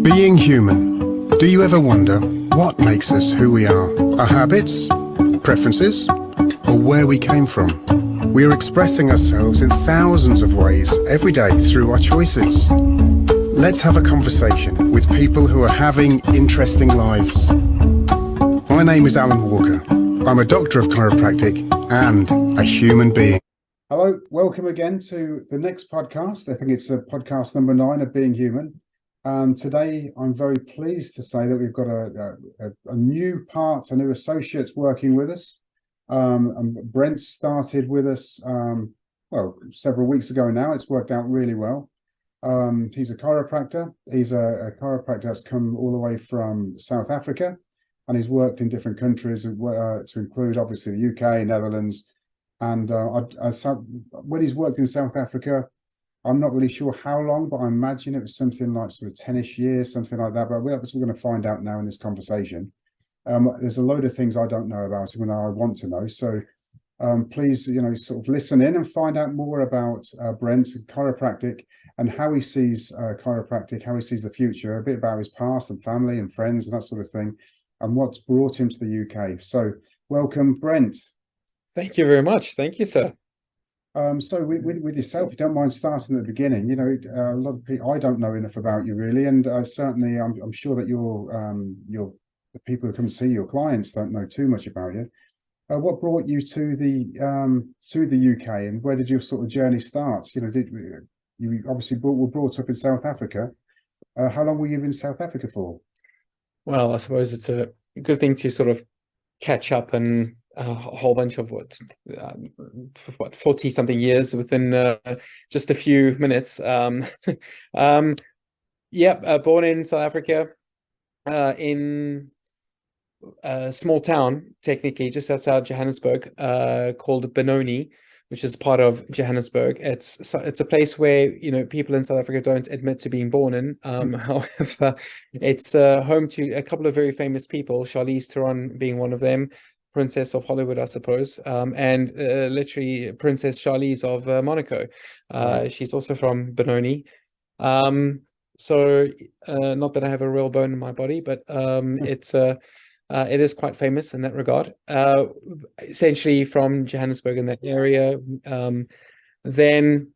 Being human. Do you ever wonder what makes us who we are? Our habits, preferences, or where we came from? We are expressing ourselves in thousands of ways every day through our choices. Let's have a conversation with people who are having interesting lives. My name is Alun Walker. I'm a doctor of chiropractic and a human being. Hello, welcome again to the next podcast. I think it's podcast number 9 of Being Human. Today, I'm very pleased to say that we've got a new associate working with us. And Brent started with us, several weeks ago now. It's worked out really well. He's a chiropractor. He's a chiropractor that's come all the way from South Africa, and he's worked in different countries to include, obviously, the UK, Netherlands. And when he's worked in South Africa, I'm not really sure how long, but I imagine it was something like sort of 10-ish years, something like that. But we're going to find out now in this conversation. There's a load of things I don't know about him and I want to know. So please, sort of listen in and find out more about Brent, chiropractic, and how he sees chiropractic, how he sees the future, a bit about his past and family and friends and that sort of thing, and what's brought him to the UK. So welcome, Brent. Thank you very much. Thank you, sir. So with yourself, if you don't mind starting at the beginning, a lot of people, I don't know enough about you really, and certainly I'm sure that the people who come see your clients don't know too much about you. What brought you to the UK, and where did your sort of journey start? You obviously were brought up in South Africa. How long were you in South Africa for? Well, I suppose it's a good thing to sort of catch up and a whole bunch of 40 something years within just a few minutes. Born in South Africa, in a small town, technically just outside Johannesburg, called Benoni, which is part of Johannesburg. It's a place where people in South Africa don't admit to being born in. However, it's home to a couple of very famous people, Charlize Theron being one of them, Princess of Hollywood, I suppose, and literally Princess Charlize of Monaco. She's also from Benoni. So not that I have a real bone in my body, but it is quite famous in that regard. Essentially from Johannesburg in that area. Then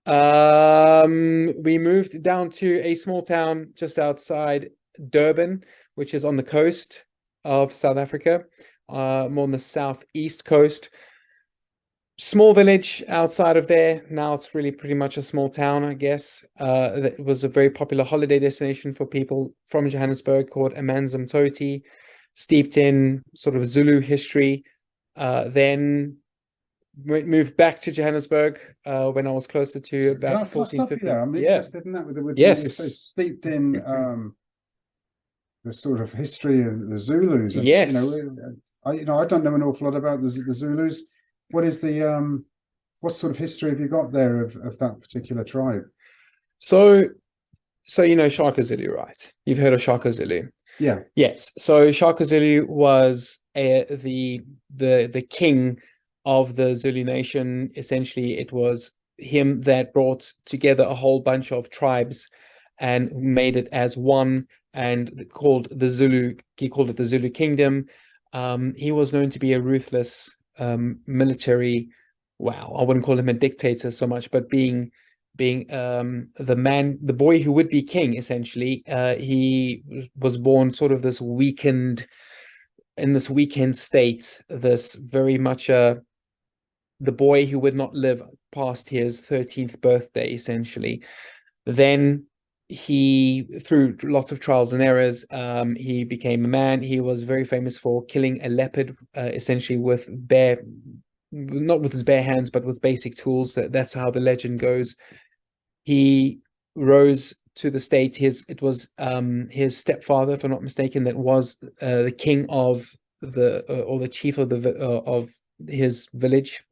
we moved down to a small town just outside Durban, which is on the coast of South Africa. More on the southeast coast. Small village outside of there. Now it's really pretty much a small town, I guess. It was a very popular holiday destination for people from Johannesburg called Amanzimtoti, steeped in sort of Zulu history. Then moved back to Johannesburg when I was closer to about 14, 15. I'm interested in that. Yes. So steeped in the sort of history of the Zulus. Yes. I don't know an awful lot about the Zulus. What is what sort of history have you got there of that particular tribe? So Shaka Zulu, right? You've heard of Shaka Zulu? Yeah. Yes. So Shaka Zulu was the king of the Zulu nation. Essentially, it was him that brought together a whole bunch of tribes and made it as one, and called the Zulu. He called it the Zulu Kingdom. He was known to be a ruthless military. Wow, I wouldn't call him a dictator so much, but being the boy who would be king. Essentially, he was born sort of in this weakened state. This very much the boy who would not live past his 13th birthday. Essentially, then he, through lots of trials and errors, he became a man. He was very famous for killing a leopard, essentially not with his bare hands, but with basic tools. That's how the legend goes. He rose to the state. It was his stepfather, if I'm not mistaken, that was the king of or the chief of his village.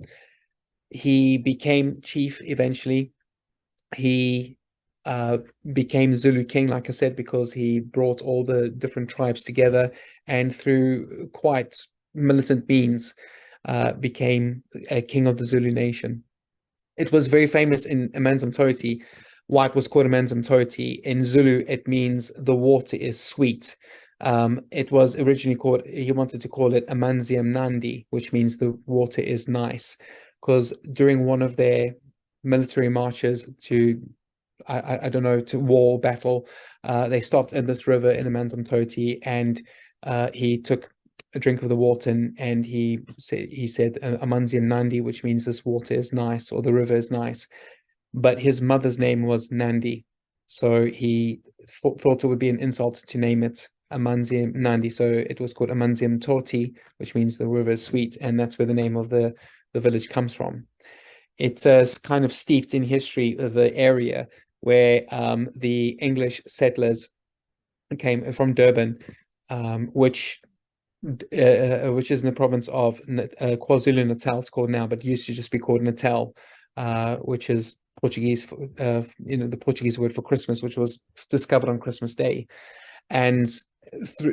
He became chief eventually. He became Zulu king, like I said, because he brought all the different tribes together, and through quite militant means became a king of the Zulu nation. It was very famous in Amanzimtoti, white was called Amanzimtoti. In Zulu, it means the water is sweet. It was originally called, he wanted to call it Amanzi Mnandi, which means the water is nice, because during one of their military marches to, I don't know, to war, battle, they stopped at this river in Amanzimtoti, and he took a drink of the water, and he said Amanzi Mnandi, which means this water is nice, or the river is nice. But his mother's name was Nandi, so he thought it would be an insult to name it Amanzium Nandi, so it was called Amanzium Toti, which means the river is sweet, and that's where the name of the village comes from. It's kind of steeped in history of the area where the English settlers came from Durban, which is in the province of KwaZulu-Natal, it's called now, but used to just be called Natal, which is Portuguese, the Portuguese word for Christmas, which was discovered on Christmas Day. And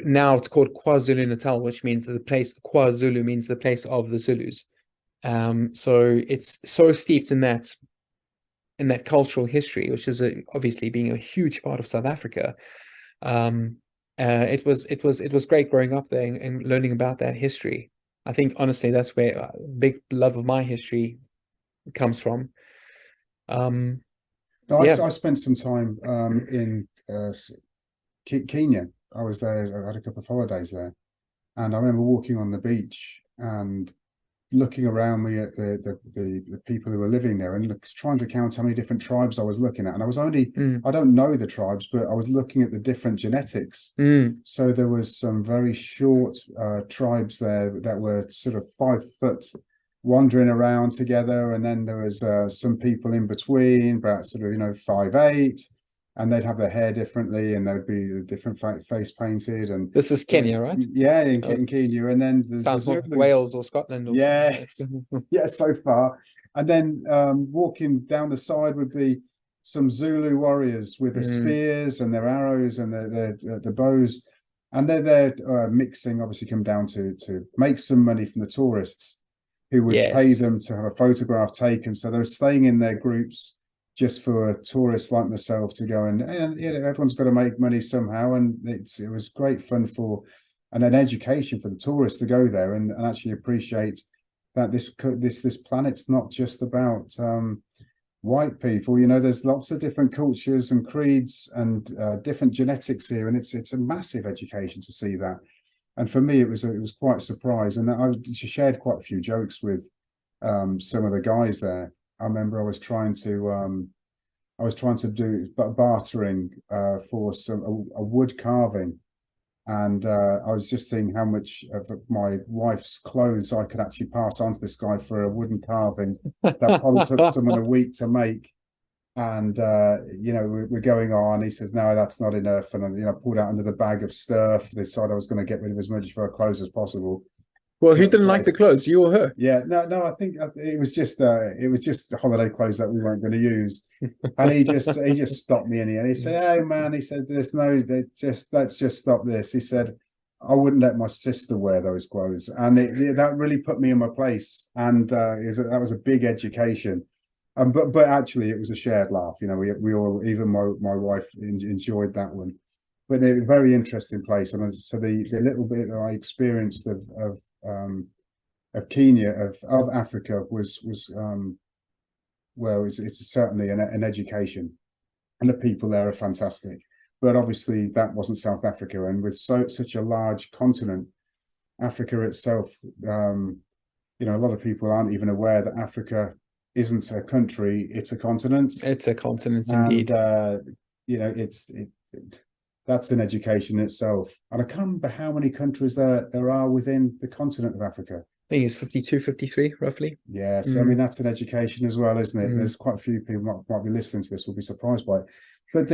now it's called KwaZulu-Natal, which means the place, KwaZulu means the place of the Zulus. So it's so steeped in that cultural history, which is obviously being a huge part of South Africa. It was great growing up there and learning about that history. I think honestly that's where a big love of my history comes from. I spent some time in Kenya. I was there. I had a couple of holidays there, and I remember walking on the beach and looking around me at the people who were living there, and trying to count how many different tribes I was looking at. And I was only I don't know the tribes, but I was looking at the different genetics. So there was some very short tribes there that were sort of 5 foot, wandering around together, and then there was some people in between, about sort of 5'8", and they'd have their hair differently, and there'd be different face painted. And this is Kenya, right? Yeah, in Kenya. And then sounds like Wales or Scotland. Or yeah, yeah, so far. And then walking down the side would be some Zulu warriors with their spears and their arrows and the bows, and they're there mixing. Obviously, come down to make some money from the tourists who would pay them to have a photograph taken. So they're staying in their groups just for tourists like myself to go and everyone's got to make money somehow. And it was great fun and an education for the tourists to go there and actually appreciate that this planet's not just about white people. There's lots of different cultures and creeds and different genetics here, and it's a massive education to see that. And for me, it was quite a surprise. And I shared quite a few jokes with some of the guys there. I remember I was trying to do bartering for a wood carving, and I was just seeing how much of my wife's clothes I could actually pass on to this guy for a wooden carving that probably took someone a week to make. And we're going on. He says, "No, that's not enough." And I pulled out another bag of stuff. Decided I was going to get rid of as much of her clothes as possible. Well, who didn't like the clothes? You or her? Yeah, no. I think it was just holiday clothes that we weren't going to use. And he just stopped me in the end. He said, "Hey man," he said, let's just stop this. He said, "I wouldn't let my sister wear those clothes," and that really put me in my place. And that was a big education. But actually, it was a shared laugh. We all, even my wife, enjoyed that one. But a very interesting place. And so the little bit that I experienced of Kenya, of Africa, was it's certainly an education, and the people there are fantastic. But obviously, that wasn't South Africa, and with such a large continent, Africa itself, a lot of people aren't even aware that Africa isn't a country, it's a continent. It's a continent, indeed. That's an education in itself. And I can't remember how many countries there are within the continent of Africa. I think it's 52, 53, roughly. Yeah, so I mean, that's an education as well, isn't it? There's quite a few people might be listening to this will be surprised by it. But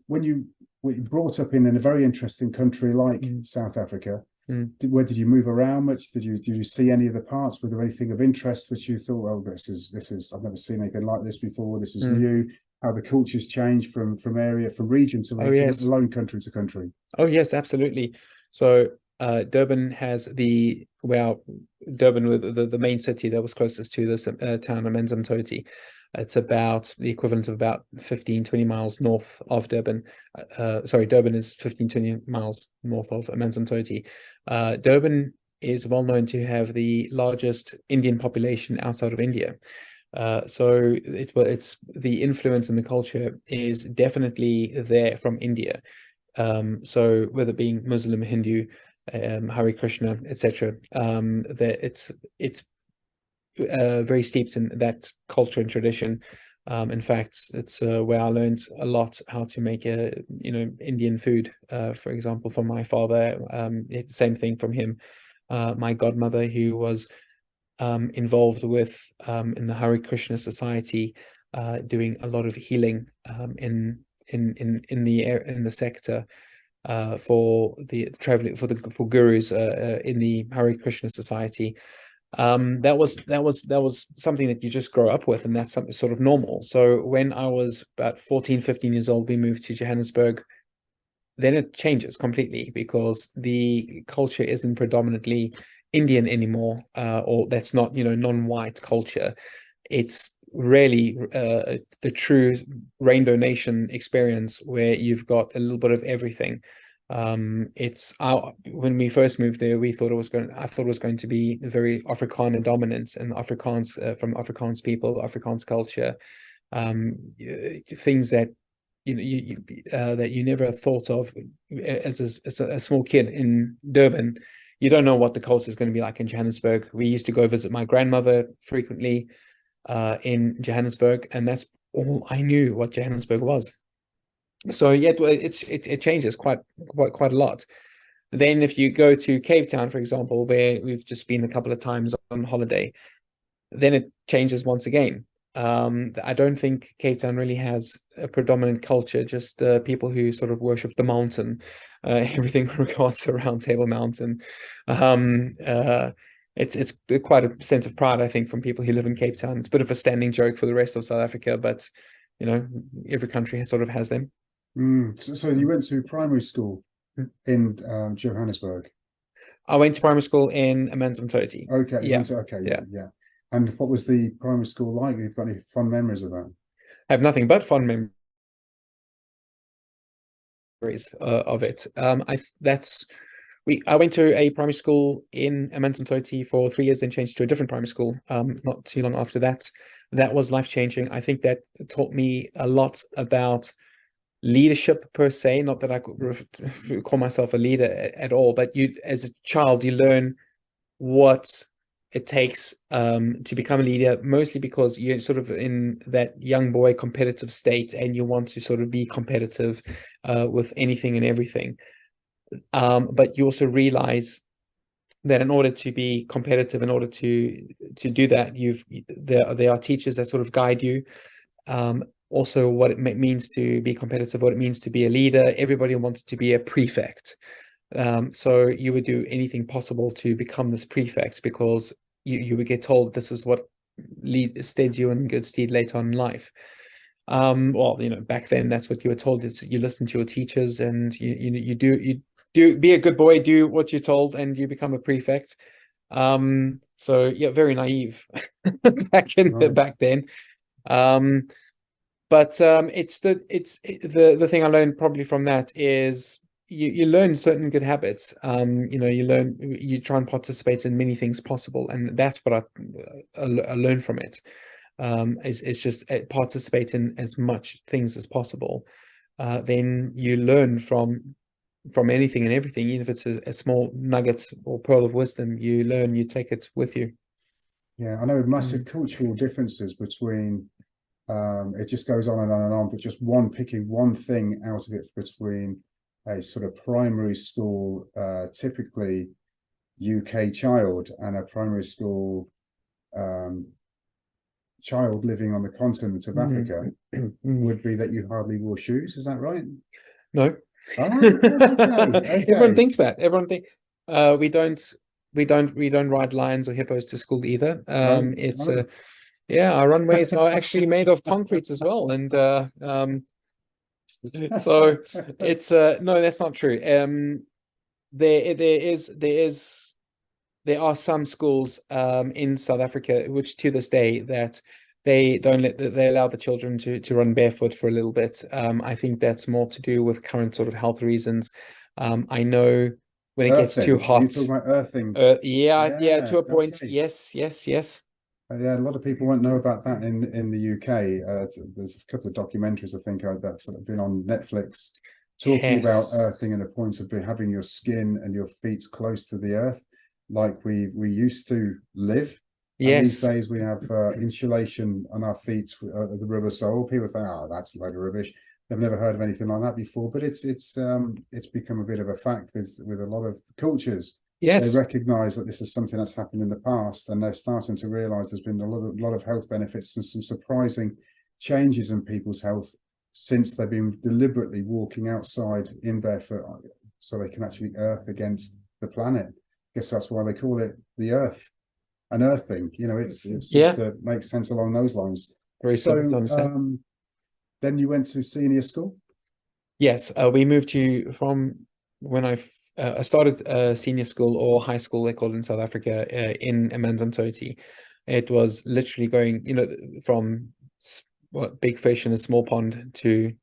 when you brought up in a very interesting country like South Africa, where did you move around much? Did you see any of the parts? Were there anything of interest which you thought, oh, this is I've never seen anything like this before. This is new. How the cultures change from region to region, alone country to country. Oh yes, absolutely. So Durban has Durban, with the main city that was closest to this town, Amanzimtoti. It's about the equivalent of about 15-20 miles north of Durban. Durban is 15-20 miles north of Amanzimtoti. Durban is well known to have the largest Indian population outside of India. So it's the influence and the culture is definitely there from India. So whether being Muslim, Hindu, Hare Krishna, etc., that it's very steeped in that culture and tradition. In fact, it's where I learned a lot how to make Indian food. For example, from my father, it's the same thing from him. My godmother, who was involved with in the Hare Krishna society, doing a lot of healing in the sector. For the traveling for gurus in the Hare Krishna society, that was something that you just grow up with, and that's something sort of normal. So when I was about 14-15 years old, we moved to Johannesburg. Then it changes completely because the culture isn't predominantly Indian anymore, or that's not non-white culture. It's really the true Rainbow Nation experience where you've got a little bit of everything. When we first moved there, I thought it was going to be very Afrikaner dominance and Afrikaans from Afrikaans people, Afrikaans culture, things that that you never thought of as a small kid in Durban. You don't know what the culture is going to be like in Johannesburg. We used to go visit my grandmother frequently in Johannesburg, and that's all I knew what Johannesburg was. So yeah, it changes quite a lot. Then if you go to Cape Town, for example, where we've just been a couple of times on holiday, then it changes once again. I don't think Cape Town really has a predominant culture, just people who sort of worship the mountain, everything regards around Table Mountain. It's quite a sense of pride, I think, from people who live in Cape Town. It's a bit of a standing joke for the rest of South Africa, but every country has them. So you went to primary school in Johannesburg? I went to primary school in Amanzimtoti. Okay. Yeah. Okay. Yeah. And what was the primary school like? You've got any fond memories of that? I have nothing but fond memories of it. I went to a primary school in Amanzimtoti for 3 years, then changed to a different primary school not too long after that. That was life-changing. I think that taught me a lot about leadership per se, not that I could call myself a leader at all, but as a child, you learn what it takes to become a leader, mostly because you're sort of in that young boy competitive state and you want to sort of be competitive with anything and everything. But you also realize that in order to be competitive, in order to do that, there are teachers that sort of guide you. Also what it means to be competitive, what it means to be a leader. Everybody wants to be a prefect. So you would do anything possible to become this prefect because you would get told this is what steads you in good stead later on in life. Well, back then that's what you were told, is you listen to your teachers and you do be a good boy, do what you're told, and you become a prefect. So yeah, very naive back then. But the thing I learned probably from that is you learn certain good habits. You try and participate in many things possible, and that's what I learned from it. Is just participate in as much things as possible. Then you learn from anything and everything, even if it's a small nugget or pearl of wisdom. You learn, you take it with you. Yeah, I know massive cultural differences between. It just goes on and on and on, but just picking one thing out of it between a sort of primary school, typically UK child, and a primary school child living on the continent of Africa would be that you hardly wore shoes. Is that right? No. Okay. Everyone thinks that. Everyone think we don't ride lions or hippos to school either. Our runways are actually made of concrete as well, and so it's no, that's not true. there are some schools in South Africa which to this day that they don't they allow the children to run barefoot for a little bit. I think that's more to do with current sort of health reasons. I know when it gets too Earthing. Are hot. you talking about earthing? Yeah, to a point. Okay. Yes. Yeah, a lot of people won't know about that in the UK. There's a couple of documentaries I think that sort of been on Netflix talking about Yes. earthing and the point of having your skin and your feet close to the earth, like we used to live. And these Yes. days we have insulation on our feet at the River Soul. People say, "Oh, that's a load of rubbish." They've never heard of anything like that before, but it's become a bit of a fact with a lot of cultures. They Yes. recognise that this is something that's happened in the past, and they're starting to realise there's been a lot of health benefits and some surprising changes in people's health since they've been deliberately walking outside in barefoot so they can actually earth against the planet. I guess that's why they call it the earth, an earthing. You know, it's to make sense along those lines. Very So simple to understand. then you went to senior school? Yes, we moved to from when I started senior school or high school, they call it in South Africa, in Amanzimtoti. It was literally going, from big fish in a small pond to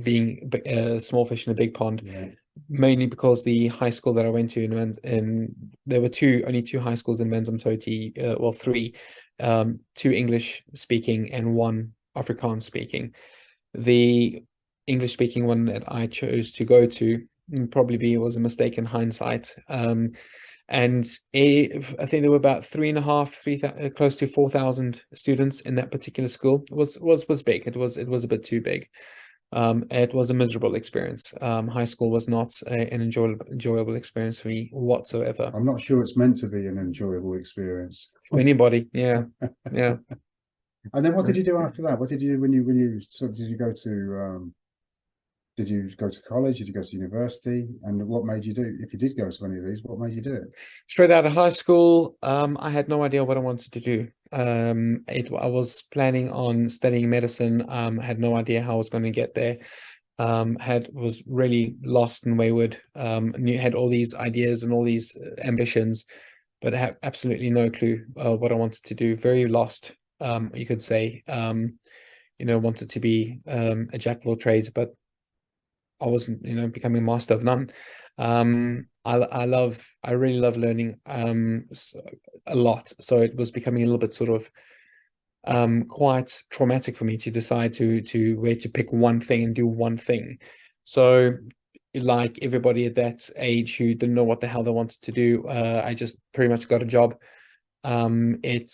being a small fish in a big pond. Yeah. Mainly because the high school that I went to in there were only two high schools in Amanzimtoti, well, three, two English speaking and one Afrikaans speaking. The English speaking one that I chose to go to probably was a mistake in hindsight. And I think there were about 3,500, close to 4,000 students in that particular school. It was big. It was a bit too big. It was a miserable experience. High school was not an enjoyable experience for me whatsoever. I'm not sure it's meant to be an enjoyable experience for anybody. Yeah. And then what did you do after that? What did you when you sort of did you go to college? Did you go to university? And what made you do, if you did go to any of these, what made you do it? Straight out of high school, I had no idea what I wanted to do. I was planning on studying medicine. Had no idea how I was going to get there. Was really lost and wayward. Had all these ideas and all these ambitions, but I had absolutely no clue what I wanted to do. Very lost, you could say. Wanted to be a jack of all trades, but I wasn't, becoming master of none. I really love learning a lot. So it was becoming a little bit sort of quite traumatic for me to decide to where to pick one thing and do one thing. So like everybody at that age who didn't know what the hell they wanted to do, I just pretty much got a job. It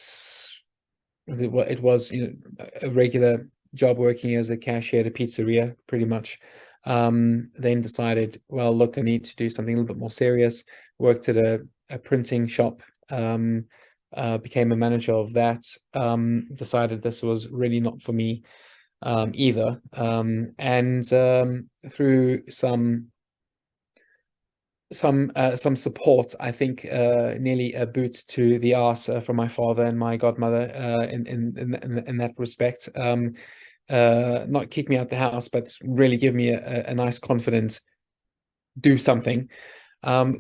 was a regular job working as a cashier at a pizzeria, pretty much. Then decided, well, look, I need to do something a little bit more serious. Worked at a printing shop, became a manager of that. Decided this was really not for me either. And through some support, I think nearly a boot to the arse from my father and my godmother in that respect. Not kick me out the house, but really give me a nice confident do something.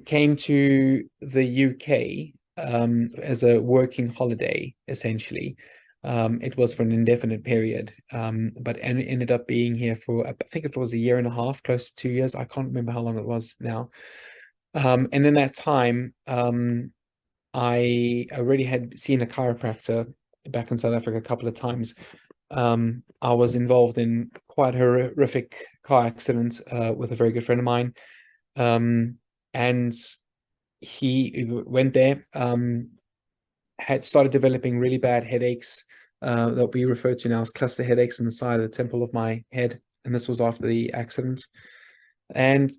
Came to the UK as a working holiday, essentially. It was for an indefinite period, but ended up being here for, I think it was a year and a half, close to 2 years. I can't remember how long it was now. And in that time, I already had seen a chiropractor back in South Africa a couple of times. I was involved in quite a horrific car accident with a very good friend of mine. And he went there, had started developing really bad headaches that we refer to now as cluster headaches on the side of the temple of my head. And this was after the accident, and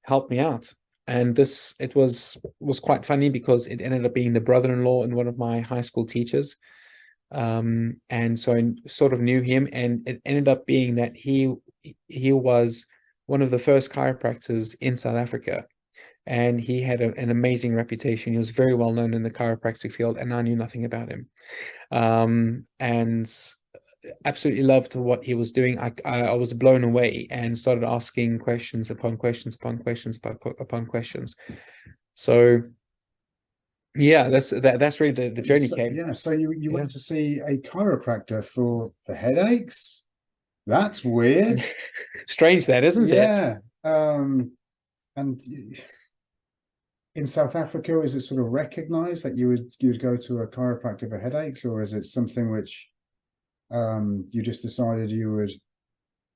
helped me out. And it was quite funny because it ended up being the brother-in-law and one of my high school teachers. And so I sort of knew him, and it ended up being that he was one of the first chiropractors in South Africa, and he had an amazing reputation. He was very well known in the chiropractic field, and I knew nothing about him. And absolutely loved what he was doing. I was blown away and started asking questions upon questions upon questions upon questions. So yeah, that's really the journey So, came. yeah, so you Yeah. went to see a chiropractor for headaches? That's weird. Strange that, isn't it? Yeah. And in South Africa, is it sort of recognized that you'd go to a chiropractor for headaches, or is it something which you just decided you would,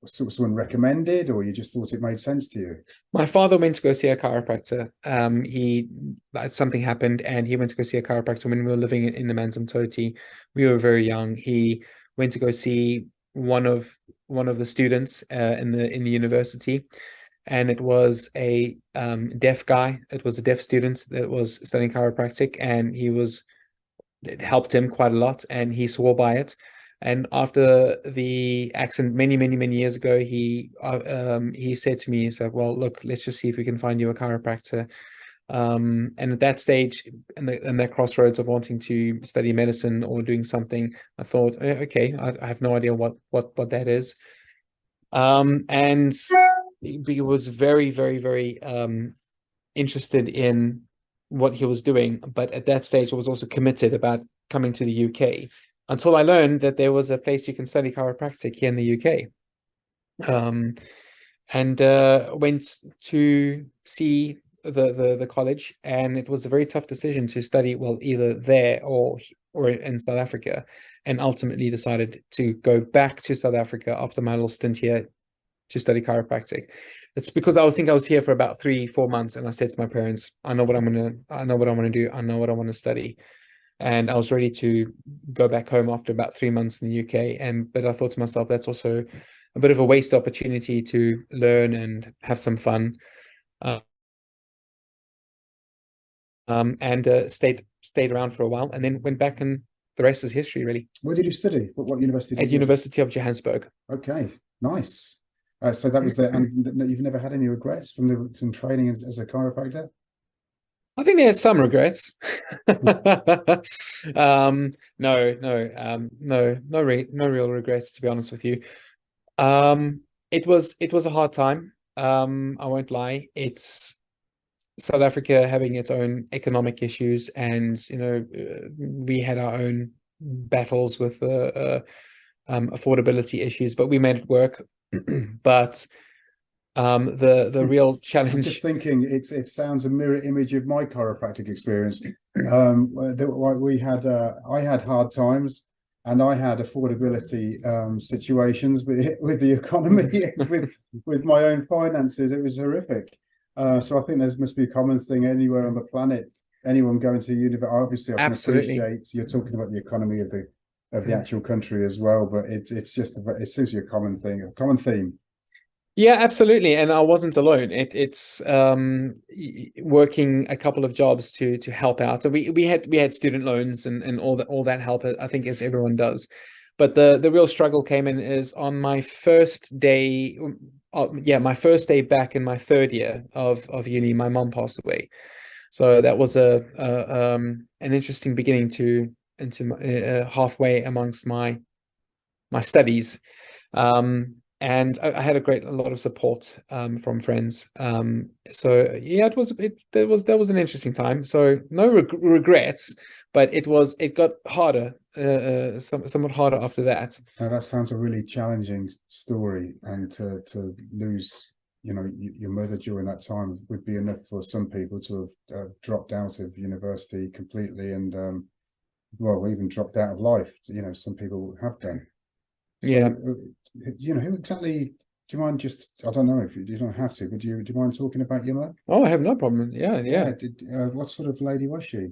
someone recommended, or you just thought it made sense to you? My father went to go see a chiropractor. Something happened, and he went to go see a chiropractor when we were living in the Manzimtoti. We were very young. He went to go see one of the students in the university, and it was a deaf guy. It was a deaf student that was studying chiropractic, and it helped him quite a lot, and he swore by it. And after the accident many years ago, he said to me, he said, well, look, let's just see if we can find you a chiropractor. And at that stage, and that crossroads of wanting to study medicine or doing something, I thought, okay, I have no idea what that is. And he was very interested in what he was doing, but at that stage I was also committed about coming to the UK, until I learned that there was a place you can study chiropractic here in the UK. And went to see the college, and it was a very tough decision to study, well, either there or in South Africa, and ultimately decided to go back to South Africa after my little stint here to study chiropractic. It's because I was here for about 3-4 months, and I said to my parents, I know what I want to do, I know what I want to study. And I was ready to go back home after about 3 months in the UK. But I thought to myself, that's also a bit of a waste opportunity to learn and have some fun. And stayed around for a while, and then went back, and the rest is history, really. Where did you study? What university did At you? University of Johannesburg. Okay, nice. So that was the, and you've never had any regrets from training as a chiropractor? I think there's some regrets. No real regrets, to be honest with you. It was a hard time. I won't lie. It's South Africa having its own economic issues, and we had our own battles with affordability issues, but we made it work. But the real I'm challenge. just thinking, it sounds a mirror image of my chiropractic experience. I had hard times, and I had affordability situations with the economy, with my own finances. It was horrific. So I think there must be a common thing anywhere on the planet. Anyone going to university, obviously, I can Absolutely. appreciate you're talking about the economy of the actual country as well, but it seems to be a common thing, a common theme. Yeah, absolutely. And I wasn't alone. It's working a couple of jobs to help out. So we had student loans and all that help, I think, as everyone does. But the real struggle came in is on my first day. My first day back in my third year of uni, my mom passed away. So that was an interesting beginning into halfway amongst my studies. And I had a lot of support from friends. So yeah, that was an interesting time. So no regrets, but it got harder, somewhat harder after that. Now that sounds a really challenging story, and to lose, your mother during that time would be enough for some people to have dropped out of university completely, and well, even dropped out of life. Some people have done. So, Yeah. who exactly? Do you mind just? I don't know if you don't have to, but do you mind talking about your mother? Oh, I have no problem. Yeah. What sort of lady was she?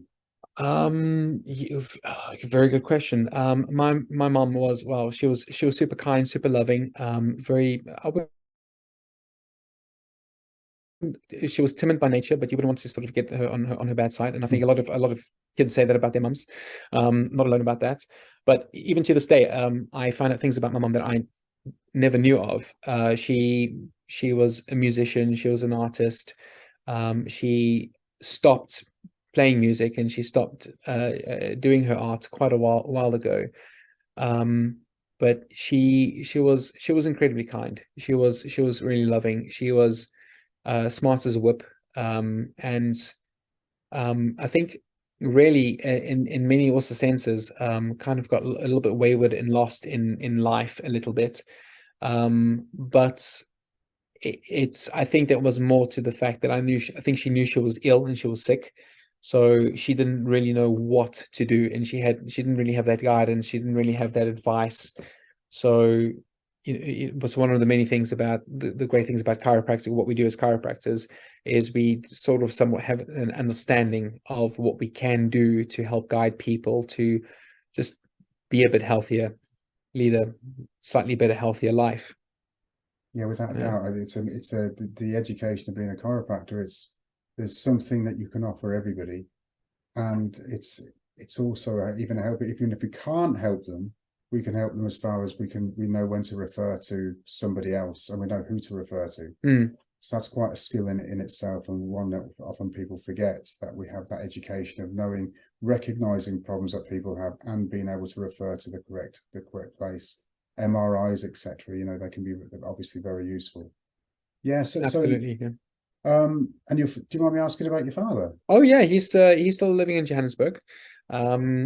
Very good question. My mom was, well, she was super kind, super loving. She was timid by nature, but you wouldn't want to sort of get her on her bad side. And I think a lot of kids say that about their mums. Not alone about that. But even to this day, I find out things about my mom that I never knew of. She was a musician. She was an artist. She stopped playing music, and she stopped doing her art quite a while ago. but she was incredibly kind. She was really loving. She was smart as a whip, and I think really in many also senses kind of got a little bit wayward and lost in life a little bit, but it's I think that was more to the fact that I think she knew she was ill and she was sick, so she didn't really know what to do, and she didn't really have that guidance, she didn't really have that advice. So it was one of the many things about the great things about chiropractic. What we do as chiropractors is we sort of somewhat have an understanding of what we can do to help guide people to just be a bit healthier, lead a slightly better, healthier life. Yeah, without Yeah. doubt, the education of being a chiropractor. There's something that you can offer everybody, and it's also even help. Even if we can't help them, we can help them as far as we know when to refer to somebody else, and we know who to refer to. So that's quite a skill in itself, and one that often people forget, that we have that education of knowing, recognizing problems that people have, and being able to refer to the correct place. MRIs, etc. They can be obviously very useful. Yeah. Absolutely. Yeah. And do you mind me asking about your father? Oh yeah, he's still living in Johannesburg.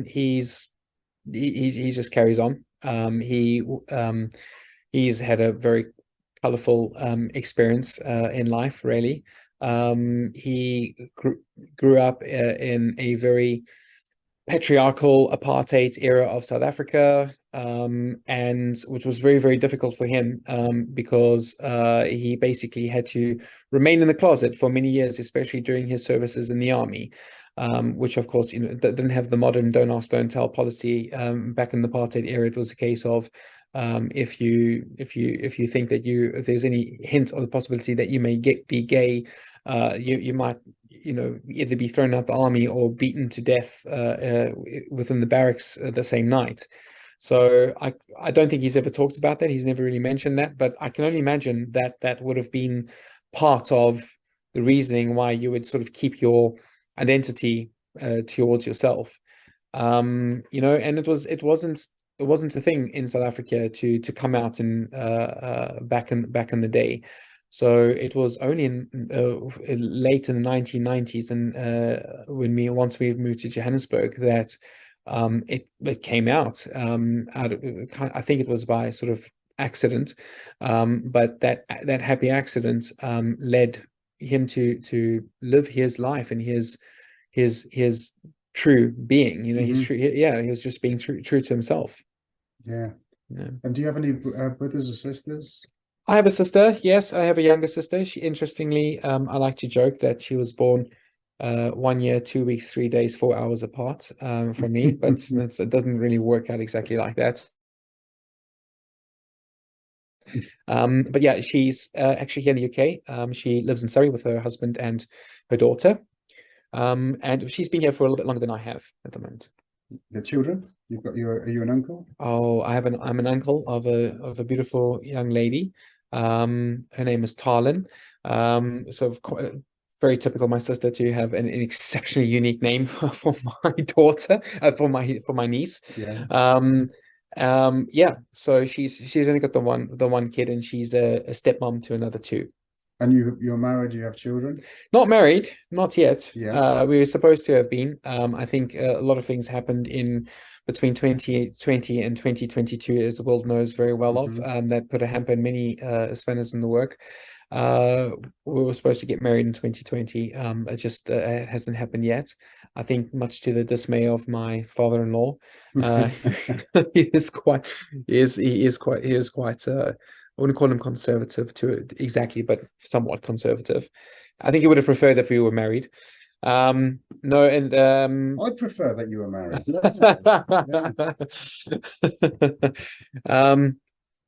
He just carries on. He's had a very colorful experience in life, really. He grew up in a very patriarchal apartheid era of South Africa, and which was very, very difficult for him, because he basically had to remain in the closet for many years, especially during his services in the army, which of course didn't have the modern don't ask, don't tell policy. Back in the apartheid era, it was a case of if you think that if there's any hint of the possibility that you may be gay, you might either be thrown out the army or beaten to death within the barracks the same night. So I don't think he's ever talked about that. He's never really mentioned that, but I can only imagine that that would have been part of the reasoning why you would sort of keep your identity towards yourself. And it wasn't a thing in South Africa to come out in back in the day. So it was only in late in the 1990s, and once we moved to Johannesburg, that it came out out of, I think it was by sort of accident, but that happy accident led him to live his life and his true being. He's true. He was just being true to himself. Yeah. Yeah. And do you have any brothers or sisters? I have a sister. Yes, I have a younger sister. She, interestingly, I like to joke that she was born 1 year, 2 weeks, 3 days, 4 hours apart from me, but it doesn't really work out exactly like that. But yeah, she's actually here in the UK. She lives in Surrey with her husband and her daughter. And she's been here for a little bit longer than I have at the moment. The children? Are you an uncle? Oh, I'm an uncle of a beautiful young lady. Her name is Tarlin. So very typical of my sister to have an exceptionally unique name for my daughter, for my niece. Yeah. So she's only got the one kid, and she's a stepmom to another two. And you're married, you have children? Not married, not yet. Yeah. We were supposed to have been. I think a lot of things happened in between 2020 and 2022, as the world knows very well of, that put a hamper in many spanners in the work. We were supposed to get married in 2020. It just hasn't happened yet. I think much to the dismay of my father-in-law. He is quite. I wouldn't call him conservative exactly, but somewhat conservative. I think he would have preferred if we were married. No, and I'd prefer that you were married.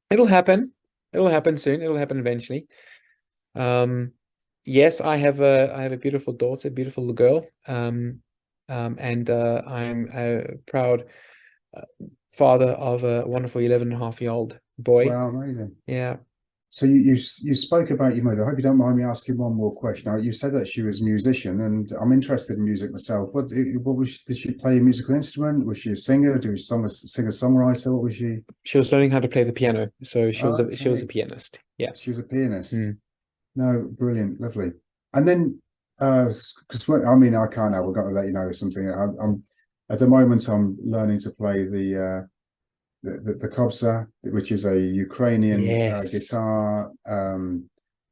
It'll happen. It'll happen soon. It'll happen eventually. Yes, I have a beautiful daughter, beautiful girl. And I'm a proud father of a wonderful 11 and a half year old boy. Wow, amazing. Yeah. So you spoke about your mother. I hope you don't mind me asking one more question. Now, you said that she was a musician, and I'm interested in music myself. What was did she play a musical instrument? Was she a singer? Did she singer songwriter? What was she? She was learning how to play the piano, so she was a Okay, pianist. Yeah. she was a pianist. Mm. No, brilliant, lovely. And then, because I mean, I can't help. I've got to let you know something. I'm at the moment I'm learning to play the kobza, which is a Ukrainian Yes. guitar,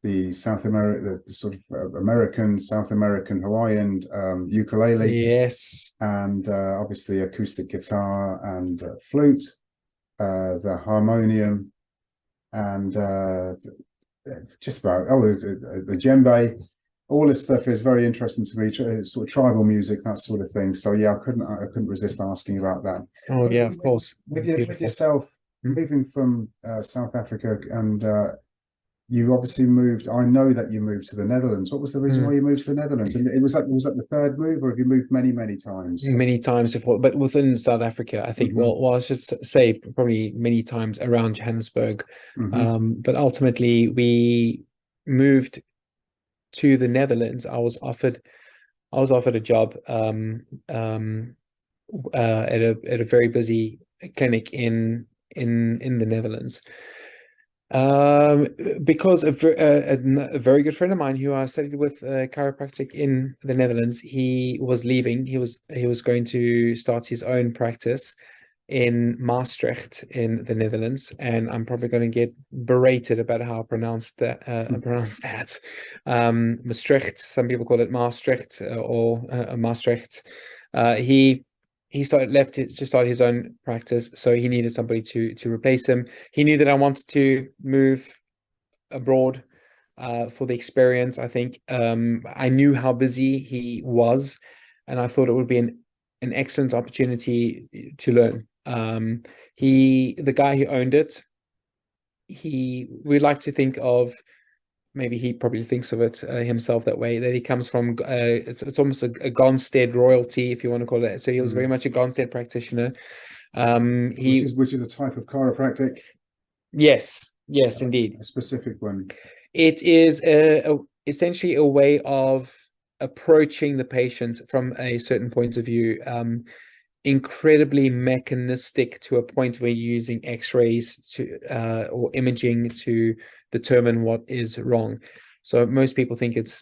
the South America, the sort of American, South American, Hawaiian ukulele, Yes. and obviously acoustic guitar and flute, the harmonium, and just about the djembe. All this stuff is very interesting to me. Sort of tribal music, that sort of thing. So yeah, I couldn't resist asking about that. Oh yeah, of course. With Beautiful. yourself Mm. moving from South Africa, and you obviously moved. I know that you moved to the Netherlands. What was the reason why you moved to the Netherlands? And was that the third move, or have you moved many times? Many times before, but within South Africa, I think. Mm-hmm. Well, I should say probably many times around Johannesburg. Mm-hmm. But ultimately, we moved to the Netherlands. I was offered a job at a very busy clinic in the Netherlands. Because a very good friend of mine who I studied with chiropractic in the Netherlands, he was leaving. He was going to start his own practice in Maastricht in the Netherlands, and I'm probably going to get berated about how I pronounce that. Maastricht. Some people call it Maastricht or Maastricht. He left to start his own practice, so he needed somebody to replace him. He knew that I wanted to move abroad for the experience. I think I knew how busy he was, and I thought it would be an excellent opportunity to learn. The guy who owned it, we like to think of, maybe he probably thinks of it himself that way, that he comes from it's almost a Gonstead royalty, if you want to call it. So he was very much a Gonstead practitioner. Which is a type of chiropractic. Yes, indeed. A specific one. It is essentially a way of approaching the patient from a certain point of view, incredibly mechanistic to a point where you're using x-rays to or imaging to determine what is wrong. So most people think it's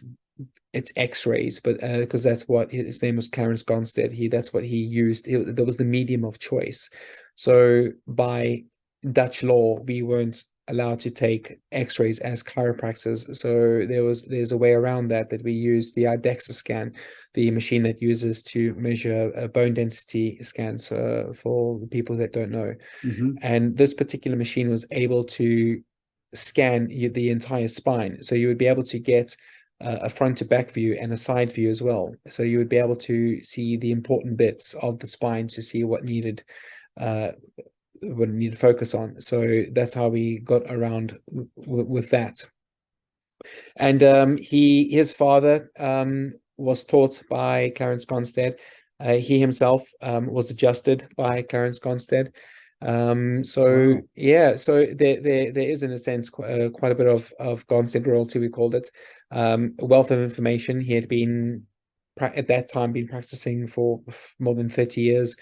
x-rays, but because that's what his name was, Clarence Gonstead, that's what he used. That was the medium of choice. So by Dutch law, we weren't allowed to take x-rays as chiropractors, so there's a way around that we use the DEXA scan, the machine that uses to measure bone density scans for people that don't know. And this particular machine was able to scan the entire spine, so you would be able to get a front to back view and a side view as well, so you would be able to see the important bits of the spine to see what needed to focus on. So that's how we got around with that. And his father was taught by Clarence Gonstead. He himself was adjusted by Clarence Gonstead. So wow. Yeah, so there is, in a sense, quite a bit of Gonstead royalty, we called it. A wealth of information. He had been at that time been practicing for more than 30 years.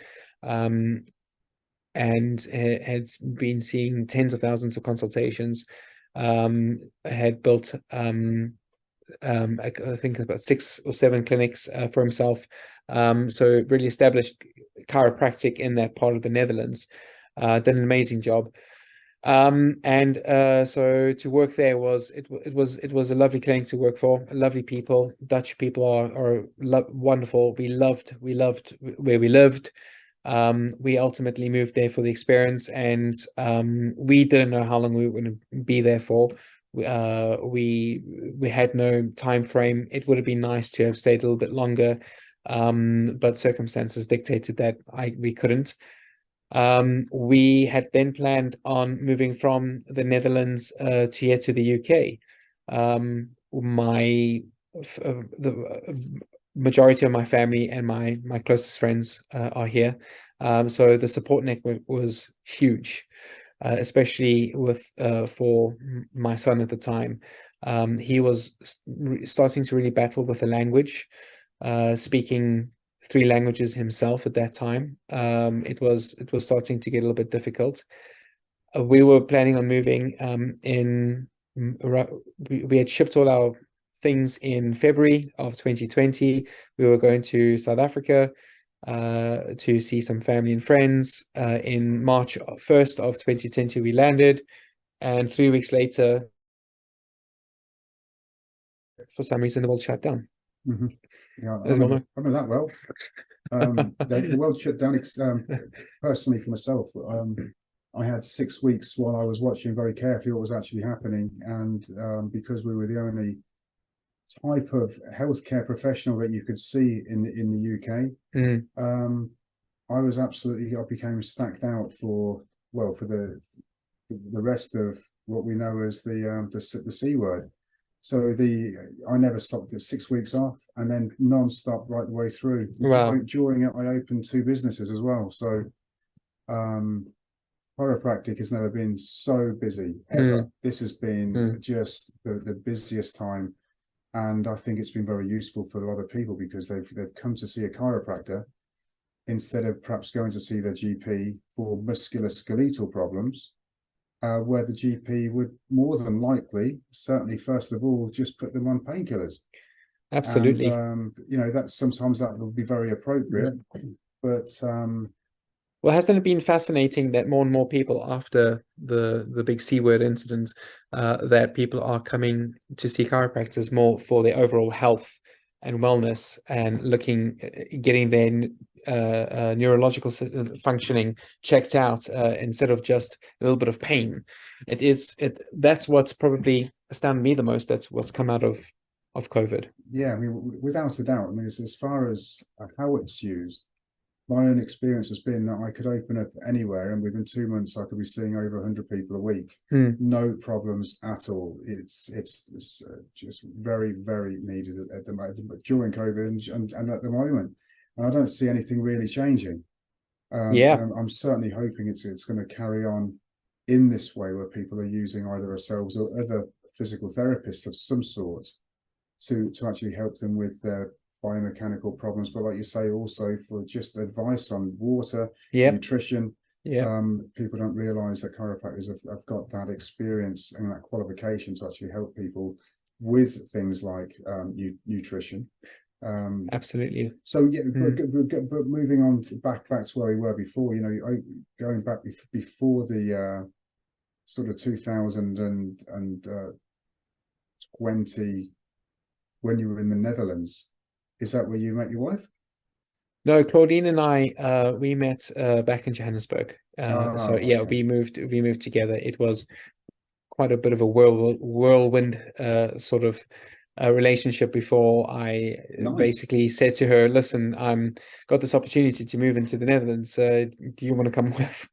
And had been seeing tens of thousands of consultations, had built I think about 6 or 7 clinics for himself. So really established chiropractic in that part of the Netherlands. Did an amazing job. And so to work there was a lovely clinic to work for. Lovely people. Dutch people are wonderful. We loved where we lived. We ultimately moved there for the experience, and we didn't know how long we were going to be there for. We had no time frame. It would have been nice to have stayed a little bit longer, but circumstances dictated that we couldn't. We had then planned on moving from the Netherlands to the UK. The majority of my family and my closest friends are here, so the support network was huge. especially with for my son at the time. He was starting to really battle with the language, speaking 3 languages himself at that time. It was starting to get a little bit difficult. We were planning on moving we had shipped all our things in February of 2020. We were going to South Africa to see some family and friends. In March 1st of 2020, we landed, and 3 weeks later, for some reason, the world shut down. Mm-hmm. Yeah, I As well, remember that well. The world shut down. Personally, for myself, I had 6 weeks while I was watching very carefully what was actually happening, and because we were the only type of healthcare professional that you could see in the UK, I became stacked out for the rest of what we know as the C word. So I never stopped at 6 weeks off, and then non-stop right the way through. Wow. During it, I opened 2 businesses as well. So chiropractic has never been so busy ever. This has been just the busiest time, and I think it's been very useful for a lot of people because they've come to see a chiropractor instead of perhaps going to see their GP for musculoskeletal problems, where the GP would more than likely, certainly first of all, just put them on painkillers. Absolutely. And, that sometimes that would be very appropriate, but well, hasn't it been fascinating that more and more people, after the big C word incidents, that people are coming to see chiropractors more for their overall health and wellness, and getting their neurological functioning checked out, instead of just a little bit of pain. That's what's probably astounded me the most. That's what's come out of COVID. Yeah, I mean, without a doubt. I mean, as far as how it's used, my own experience has been that I could open up anywhere, and within 2 months, I could be seeing over 100 people a week. No problems at all. It's just very, very needed at the moment during COVID and at the moment. And I don't see anything really changing. I'm certainly hoping it's going to carry on in this way, where people are using either ourselves or other physical therapists of some sort to actually help them with their biomechanical problems, but like you say, also for just advice on water, nutrition. People don't realize that chiropractors have got that experience and that qualification to actually help people with things like nutrition. Absolutely. So but moving on back to where we were before, going back before the sort of 2020, when you were in the Netherlands. Is that where you met your wife? No, Claudine and I, we met back in Johannesburg. We moved together. It was quite a bit of a whirlwind sort of relationship before I basically said to her, "Listen, I'm got this opportunity to move into the Netherlands. Do you want to come with?"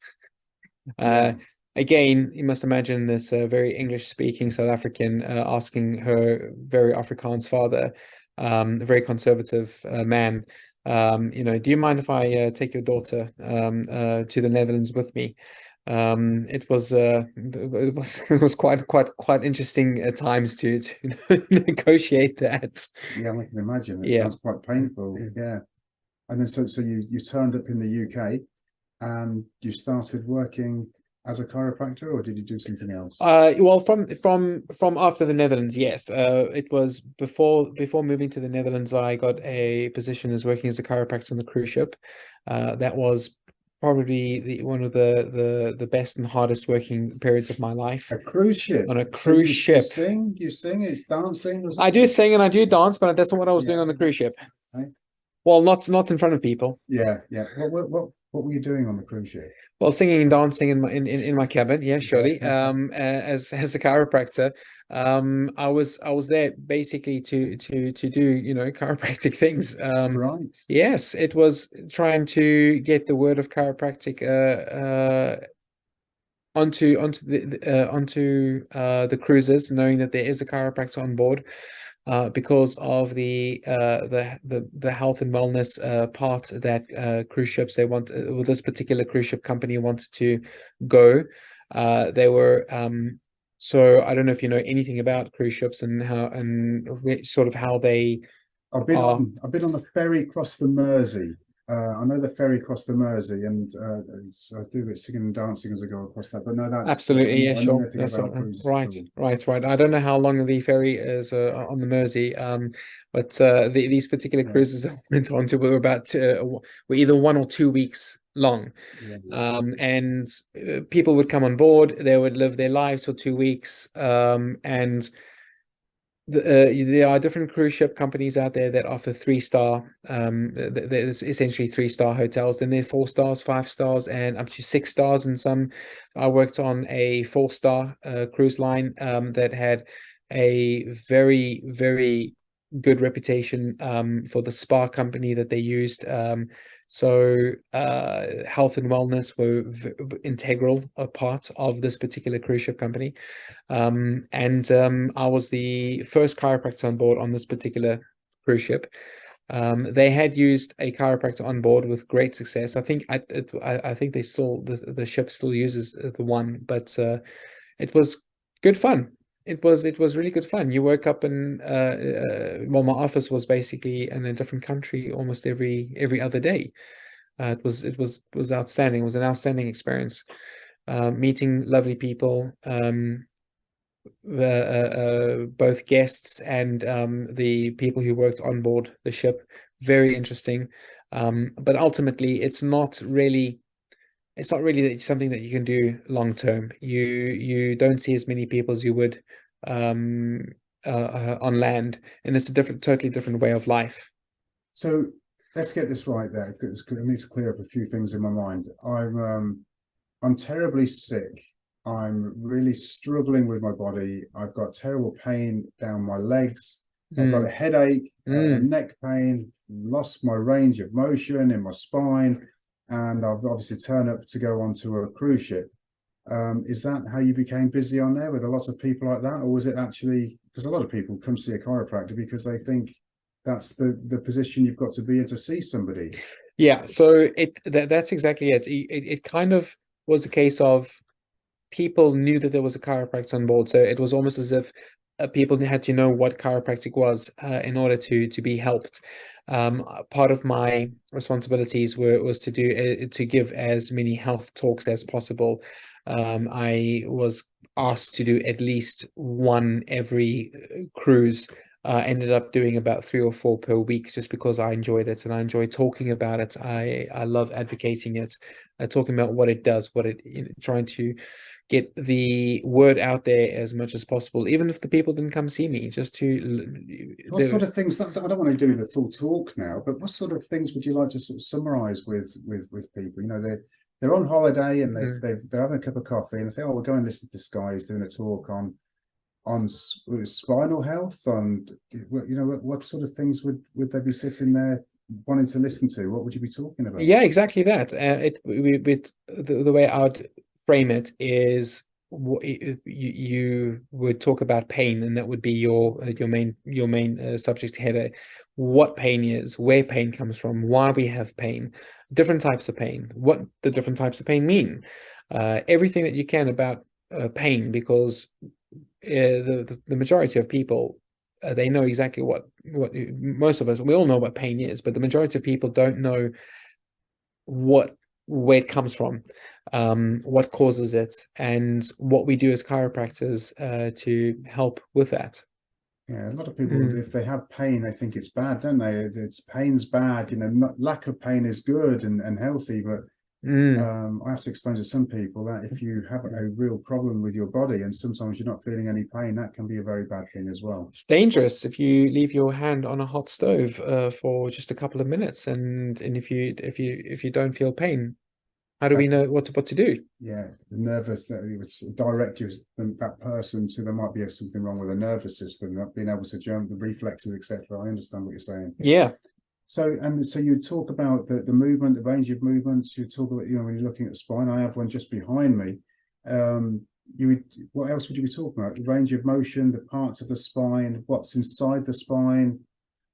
Again, you must imagine this very English-speaking South African asking her very Afrikaans father, a very conservative man, do you mind if I take your daughter to the Netherlands with me? It was quite interesting at times to negotiate that. Yeah, I can imagine. It sounds quite painful. Yeah. And then so you turned up in the UK and you started working as a chiropractor, or did you do something else? Well, from after the Netherlands, yes. It was before moving to the Netherlands, I got a position as working as a chiropractor on the cruise ship. That was probably one of the best and hardest working periods of my life. A cruise ship. On a cruise ship. You sing, it's dancing. I do sing and I do dance, but that's not what I was doing on the cruise ship. Right. Well, not in front of people. Yeah. What were you doing on the cruise ship? Well, singing and dancing in my cabin, yeah, surely. As a chiropractor, I was there basically to do chiropractic things. Right. Yes, it was trying to get the word of chiropractic onto the cruises, knowing that there is a chiropractor on board. Because of the health and wellness part that cruise ships with this particular cruise ship company wanted to go. They were so I don't know if you know anything about cruise ships and how sort of how they I've been are. on the ferry across the Mersey. I know the ferry across the Mersey, and so I do a bit singing and dancing as I go across that. But no, that's Absolutely, yeah, I know sure. nothing That's about cruises at right, all. right. I don't know how long the ferry is on the Mersey, but these particular Yeah, cruises I went on to were were either 1 or 2 weeks long. yeah. And people would come on board, they would live their lives for 2 weeks, and there are different cruise ship companies out there that offer 3-star. There's essentially 3-star hotels. Then there are 4 stars, 5 stars, and up to 6 stars in some. I worked on a 4-star cruise line that had a very, very good reputation for the spa company that they used. So health and wellness were integral a part of this particular cruise ship company. And I was the first chiropractor on board on this particular cruise ship. They had used a chiropractor on board with great success. I think I think they still the ship still uses the one, but it was good fun. It was really good fun. You woke up and well, my office was basically in a different country almost every other day. It was outstanding. It was an outstanding experience. Meeting lovely people. Both guests and the people who worked on board the ship. Very interesting. But ultimately, it's not really something that you can do long term. You don't see as many people as you would on land, and it's a totally different way of life. So let's get this right there, because I need to clear up a few things in my mind. I'm terribly sick. I'm really struggling with my body. I've got terrible pain down my legs. I've got a headache, neck pain, lost my range of motion in my spine, and I've obviously turned up to go onto a cruise ship. Is that how you became busy on there with a lot of people like that? Or was it actually, because a lot of people come see a chiropractor because they think that's the position you've got to be in to see somebody? Yeah, so that's exactly it. It kind of was a case of people knew that there was a chiropractor on board, so it was almost as if people had to know what chiropractic was in order to be helped. Part of my responsibilities was to give as many health talks as possible. I was asked to do at least one every cruise. Ended up doing about 3 or 4 per week just because I enjoyed it and I enjoy talking about it. I love advocating it, talking about what it does, trying to get the word out there as much as possible, even if the people didn't come see me, just to. What sort of things? I don't want to do the full talk now, but what sort of things would you like to sort of summarize with people? You know, they're on holiday and they're having a cup of coffee and they think, oh, we'll go and listen to this guy who's doing a talk on spinal health. On, you know, what sort of things would they be sitting there wanting to listen to? What would you be talking about? Yeah, exactly that. The way I would frame it is you would talk about pain, and that would be your main subject header. What pain is, where pain comes from, why we have pain, different types of pain, what the different types of pain mean, everything that you can about pain, because the majority of people, they know exactly what most of us, we all know what pain is, but the majority of people don't know where it comes from, what causes it, and what we do as chiropractors to help with that. Yeah, a lot of people, if they have pain, they think it's bad, don't they? It's pain's bad, you know, lack of pain is good and healthy, but I have to explain to some people that if you have a real problem with your body and sometimes you're not feeling any pain, that can be a very bad thing as well. It's dangerous if you leave your hand on a hot stove for just a couple of minutes, and if you don't feel pain, how do we know what to do? Yeah, the nervous, that it would direct you, that person, to there might be something wrong with the nervous system, not being able to jump, the reflexes, etc. I understand what you're saying. Yeah. So you talk about the movement, the range of movements. You talk about, you know, when you're looking at the spine. I have one just behind me. What else would you be talking about? The range of motion, the parts of the spine, what's inside the spine,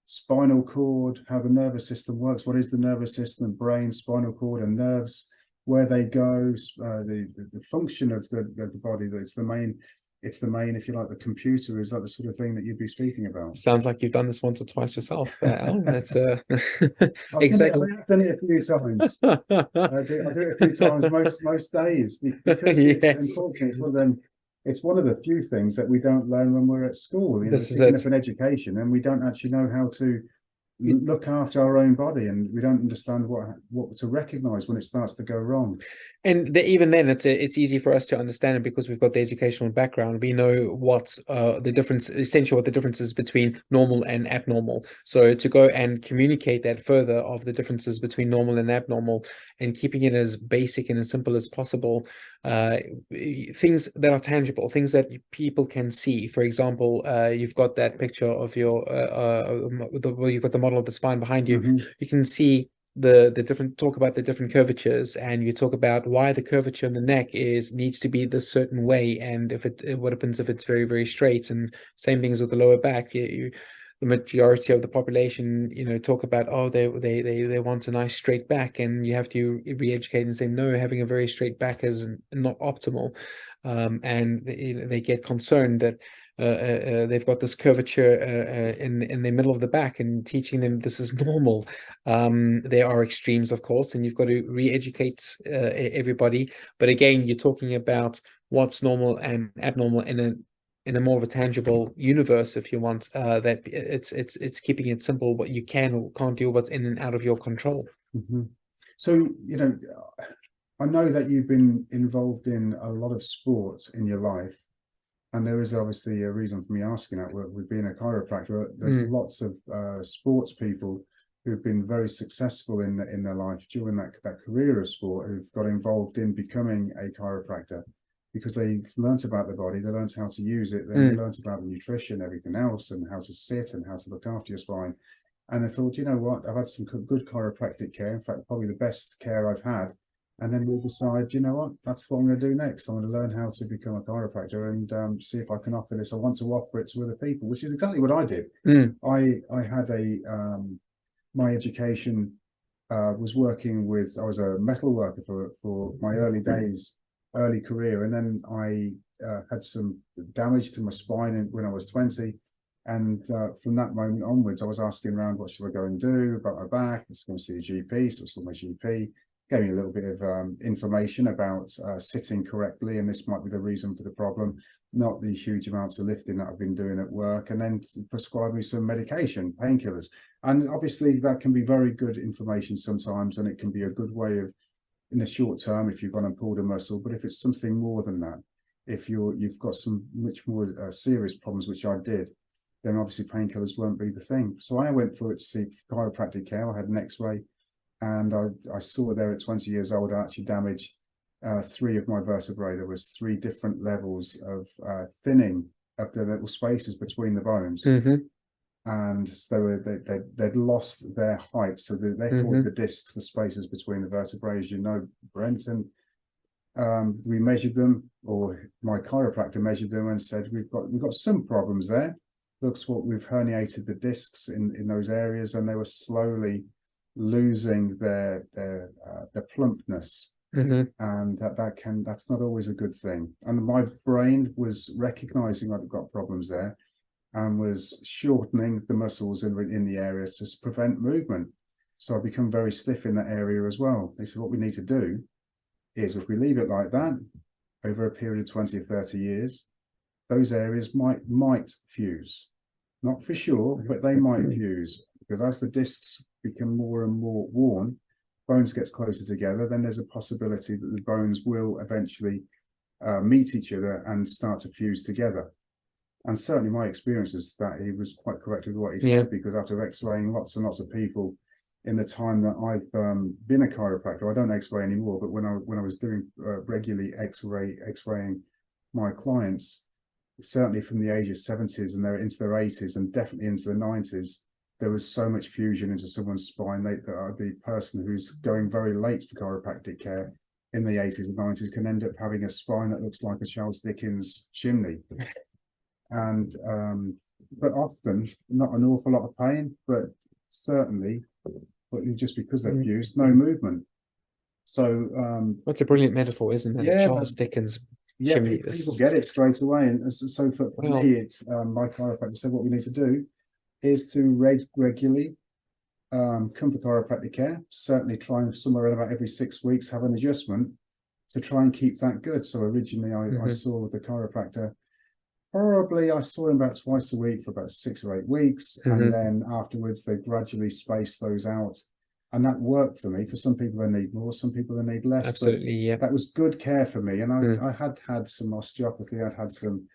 spinal cord, how the nervous system works. What is the nervous system? Brain, spinal cord, and nerves. where they go, the function of the body. That it's the main, if you like, the computer. Is that the sort of thing that you'd be speaking about? Sounds like you've done this once or twice yourself, Al. That's Exactly. exactly. I've done it a few times. I do it a few times most days, because it's Yes, unfortunate. It's one of the few things that we don't learn when we're at school. You know, this is thinking it. of an education, and we don't actually know how to look after our own body, and we don't understand what to recognize when it starts to go wrong. And even then, it's easy for us to understand it because we've got the educational background. We know what the difference, essentially what the difference is between normal and abnormal. So to go and communicate that further of the differences between normal and abnormal, and keeping it as basic and as simple as possible, things that are tangible, things that people can see. For example, you've got that picture of your you've got the model of the spine behind you. Mhm. You can see the different, talk about the different curvatures, and you talk about why the curvature in the neck needs to be this certain way, and if what happens if it's very, very straight. And same things with the lower back. The majority of the population, talk about, oh, they want a nice straight back, and you have to re-educate and say, no, having a very straight back is not optimal. And they get concerned that they've got this curvature in the middle of the back, and teaching them this is normal. There are extremes, of course, and you've got to re-educate everybody. But again, you're talking about what's normal and abnormal in a more of a tangible universe, if you want. That it's keeping it simple, what you can or can't do, what's in and out of your control. Mm-hmm. So, I know that you've been involved in a lot of sports in your life, and there is obviously a reason for me asking that. With being a chiropractor, there's lots of sports people who've been very successful in their life during that career of sport, who've got involved in becoming a chiropractor because they learnt about the body, they learnt how to use it, then they learnt about the nutrition, everything else, and how to sit and how to look after your spine. And I thought, you know what, I've had some good chiropractic care. In fact, probably the best care I've had. And then we decide, you know what, that's what I'm going to do next. I'm going to learn how to become a chiropractor and see if I can offer this. I want to offer it to other people, which is exactly what I did. I had my education was working with, I was a metal worker for my early career. And then I had some damage to my spine when I was 20. And from that moment onwards, I was asking around, what should I go and do about my back? I was going to see a GP, so I saw my GP, gave me a little bit of information about sitting correctly, and this might be the reason for the problem, not the huge amounts of lifting that I've been doing at work, and then prescribed me some medication, painkillers. And obviously that can be very good information sometimes, and it can be a good way of, in the short term, if you've gone and pulled a muscle. But if it's something more than that, if you've got some much more serious problems, which I did, then obviously painkillers won't be the thing. So I went for it to see chiropractic care. I had an x-ray, and I saw there at 20 years old, I actually damaged 3 of my vertebrae. There was 3 different levels of thinning of the little spaces between the bones. And so they'd lost their height. So they called the discs, the spaces between the vertebrae, as you know, Brent. And we measured them, or my chiropractor measured them and said, we've got some problems there. Looks what we've herniated the discs in those areas, and they were slowly losing their plumpness. And that's not always a good thing. And my brain was recognizing I've got problems there, and was shortening the muscles in the area to prevent movement. So I become very stiff in that area as well. They said, what we need to do is, if we leave it like that over a period of 20 or 30 years, those areas might fuse. Not for sure, but they might fuse, because as the discs become more and more worn, bones gets closer together, then there's a possibility that the bones will eventually meet each other and start to fuse together. And certainly my experience is that he was quite correct with what he said, because after x-raying lots and lots of people in the time that I've been a chiropractor, I don't x-ray anymore, but when I was doing regularly x-raying my clients, certainly from the age of 70s and they're into their 80s and definitely into the 90s, there was so much fusion into someone's spine. The person who's going very late for chiropractic care in the 80s and 90s can end up having a spine that looks like a Charles Dickens chimney. And but often not an awful lot of pain, but certainly, but just because they're fused, no movement. So That's a brilliant metaphor, isn't it? yeah, Charles Dickens yeah, chimney. This people is, get it straight away. And so for well, me, it's my chiropractor said what we need to do is to regularly come for chiropractic care. Certainly try and somewhere around about every 6 weeks have an adjustment to try and keep that good. So originally I saw the chiropractor. Probably I saw him about twice a week for about 6 or 8 weeks. And then afterwards they gradually spaced those out. And that worked for me. For some people they need more, some people they need less. absolutely, yeah. That was good care for me. And I had some osteopathy, I'd had some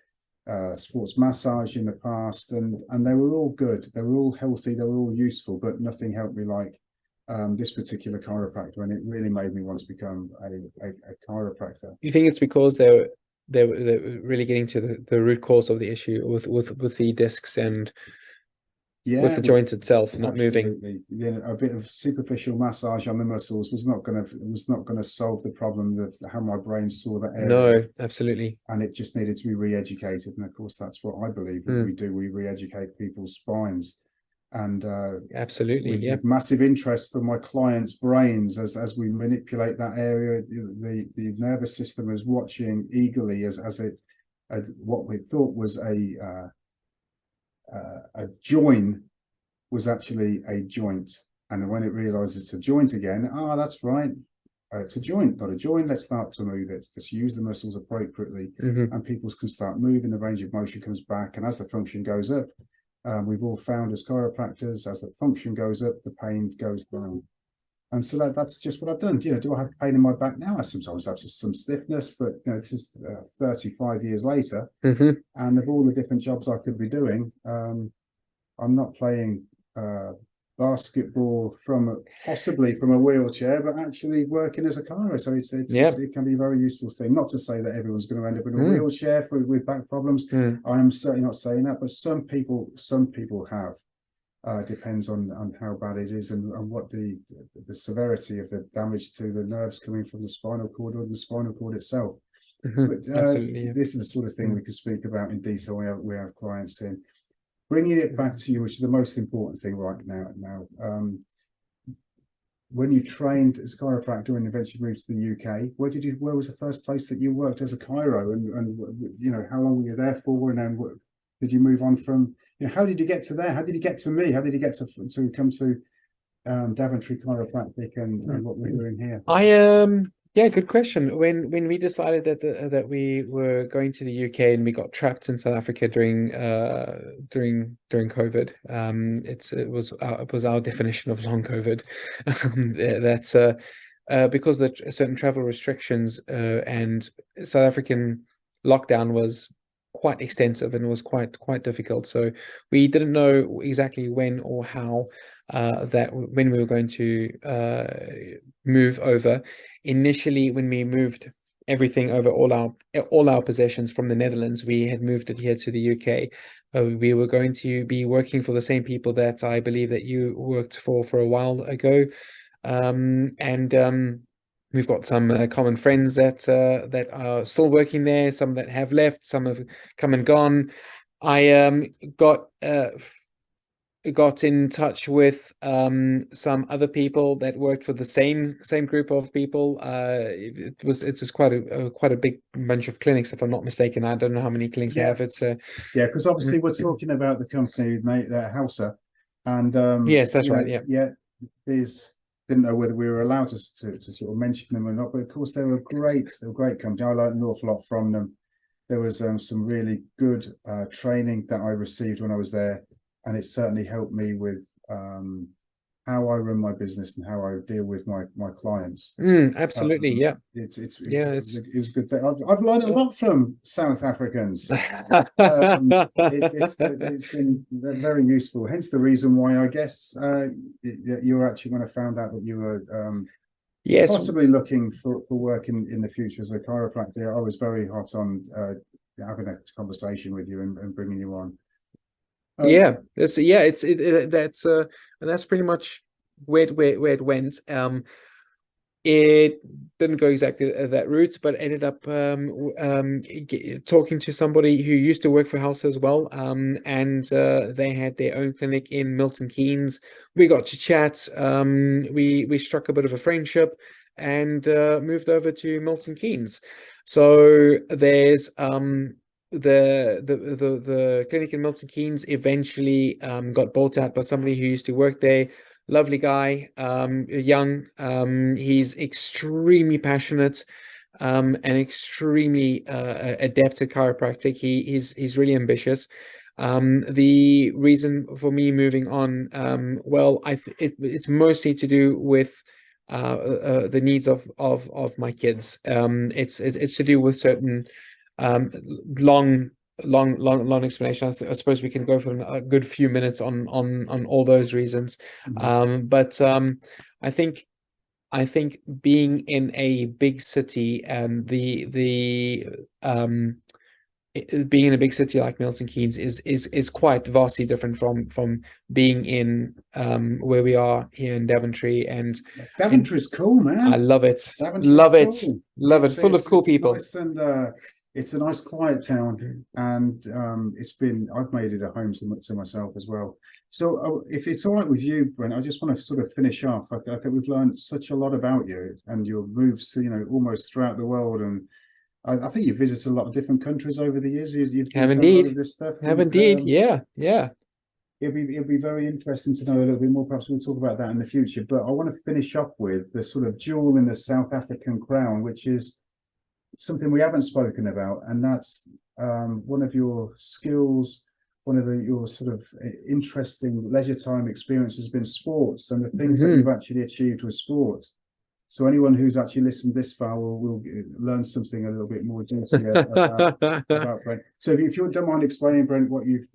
sports massage in the past, and they were all good. They were all healthy, they were all useful, but nothing helped me like this particular chiropractor, and it really made me want to become a chiropractor. You think it's because they're really getting to the root cause of the issue with the discs and with the joint itself not moving? Yeah, a bit of superficial massage on the muscles was not going to solve the problem of how my brain saw that area. No, absolutely. And it just needed to be re-educated. And of course, that's what I believe we do. We re-educate people's spines. And absolutely, with massive interest for my clients' brains as we manipulate that area. The nervous system is watching eagerly as what we thought was a join was actually a joint. And when it realizes it's a joint again, that's right. It's a joint, not a joint. Let's start to move it. Let's use the muscles appropriately, and people can start moving. The range of motion comes back, and as the function goes up, we've all found as chiropractors, as the function goes up, the pain goes down. And so that's just what I've done. Do I have pain in my back now? I sometimes have some stiffness, but this is 35 years later, and of all the different jobs I could be doing, I'm not playing basketball possibly from a wheelchair, but actually working as a chiro. So it can be a very useful thing. Not to say that everyone's going to end up in a wheelchair with back problems. I am certainly not saying that, but some people have. Depends on how bad it is and what the severity of the damage to the nerves coming from the spinal cord or the spinal cord itself. But absolutely, this is the sort of thing we could speak about in detail. We have clients in. Bringing it back to you, which is the most important thing right now. When you trained as a chiropractor and eventually moved to the UK, where was the first place that you worked as a chiro, and how long were you there for, and then did you move on from? How did you get to there? How did you get to me? How did you get to come to Daventry Chiropractic and what we're doing here? Yeah, good question. When we decided that we were going to the UK and we got trapped in South Africa during COVID, it was our definition of long COVID. That's because of the certain travel restrictions and South African lockdown was quite extensive and it was quite difficult. So we didn't know exactly when or how when we were going to move over. Initially, when we moved everything over, all our possessions from the Netherlands, we had moved it here to the UK. We were going to be working for the same people that I believe that you worked for a while ago, and we've got some common friends that are still working there, some that have left, some have come and gone. I got in touch with some other people that worked for the same group of people. It's just quite a big bunch of clinics, if I'm not mistaken. I don't know how many clinics they have. It's because obviously we're talking about the company, mate, Hausa, and yes, that's right. Didn't know whether we were allowed to sort of mention them or not, but of course they were great company. I learned an awful lot from them. There was some really good training that I received when I was there, and it certainly helped me with how I run my business and how I deal with my clients. Absolutely, it was a good thing. I've learned a lot from South Africans. It's been very useful. Hence the reason why I guess you're actually when I found out that you were possibly looking for work in the future as a chiropractor. I was very hot on having a conversation with you and bringing you on. That's and that's pretty much where it went. It didn't go exactly that route, but ended up talking to somebody who used to work for House as well, and they had their own clinic in Milton Keynes. We got to chat. We struck a bit of a friendship, and moved over to Milton Keynes. So there's the clinic in Milton Keynes eventually got bought out by somebody who used to work there. Lovely guy, young. He's extremely passionate, and extremely adept at chiropractic. He's really ambitious. The reason for me moving on, well, it's mostly to do with the needs of my kids. It's to do with certain long explanation. I suppose we can go for a good few minutes on all those reasons. But I think being in a big city and being in a big city like Milton Keynes is quite vastly different from being in where we are here in Daventry. And Daventry's cool, man. I love it. Daventry's Love it. cool. Love it. Full of cool people. Nice, and it's a nice quiet town, and I've made it a home to myself as well. So if it's all right with you, Brent, I just want to sort of finish off. I think we've learned such a lot about you and your moves to, almost throughout the world, and I think you've visited a lot of different countries over the years. You've have done indeed. A lot of this stuff. Have indeed. Yeah. It'll be very interesting to know a little bit more. Perhaps we'll talk about that in the future. But I want to finish up with the sort of jewel in the South African crown, which is something we haven't spoken about, and that's one of your skills. One of your sort of interesting leisure time experiences has been sports, and the things that you've actually achieved with sports. So anyone who's actually listened this far will learn something a little bit more juicy about Brent. So if you don't mind explaining, Brent, what you've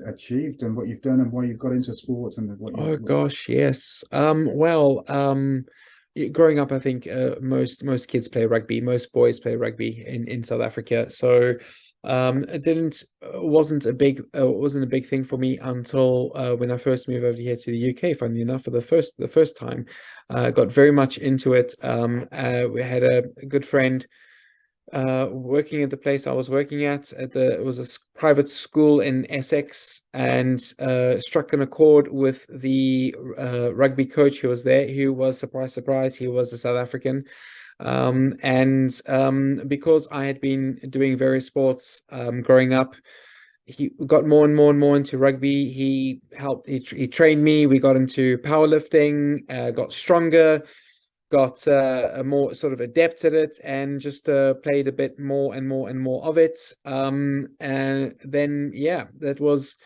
achieved and what you've done and why you've got into sports and what. Gosh, yes. Growing up, I think most kids play rugby. Most boys play rugby in South Africa. So it wasn't a big thing for me until when I first moved over here to the UK. Funnily enough, for the first time, got very much into it. We had a good friend working at the place I was working at. It was a private school in Essex, and struck an accord with the rugby coach who was there, who was, surprise, he was a South African. Because I had been doing various sports growing up, he got more and more into rugby. He trained me. We got into powerlifting, got stronger, got more sort of adept at it, and just played a bit more and more of it. And then that was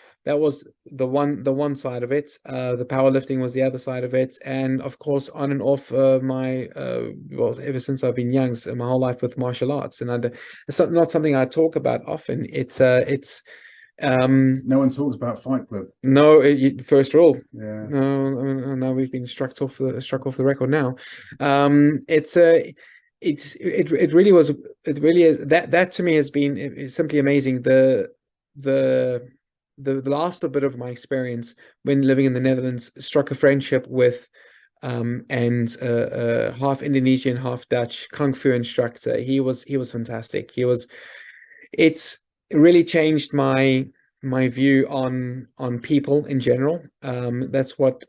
the one side of it. The powerlifting was the other side of it, and of course on and off my ever since I've been young, so my whole life with martial arts. And it's not something I talk about often. No one talks about Fight Club. No, first rule. Yeah. No, we've been struck off the record now. It really was. It really is. That to me has been simply amazing. The last bit of my experience when living in the Netherlands, struck a friendship with and half Indonesian, half Dutch kung fu instructor. He was fantastic. It's really changed my view on people in general. That's what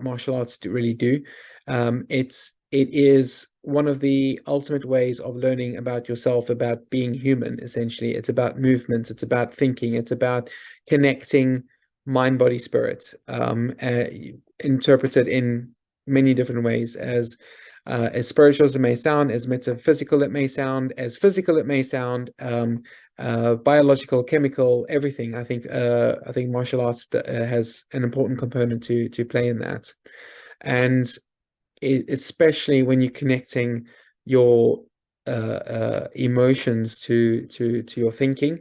martial arts really do. It is one of the ultimate ways of learning about yourself, about being human. Essentially, it's about movement, it's about thinking, it's about connecting mind, body, spirit, interpreted in many different ways, as spiritual as it may sound, as metaphysical it may sound, as physical it may sound, biological, chemical, everything. I think martial arts has an important component to play in that, and especially when you're connecting your emotions to your thinking,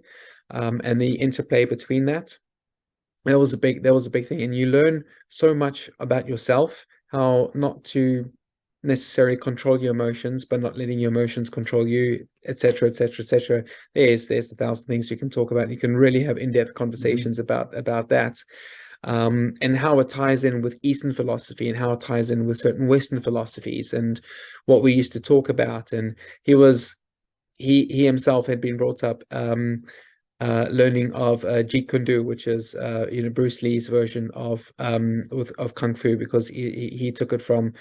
and the interplay between that. That was a big thing, and you learn so much about yourself, how not to necessarily control your emotions, but not letting your emotions control you, etc. There's 1,000 things you can talk about. You can really have in-depth conversations about that, and how it ties in with Eastern philosophy, and how it ties in with certain Western philosophies, and what we used to talk about. And he himself had been brought up learning of Jeet Kune Do, which is Bruce Lee's version of Kung Fu, because he took it from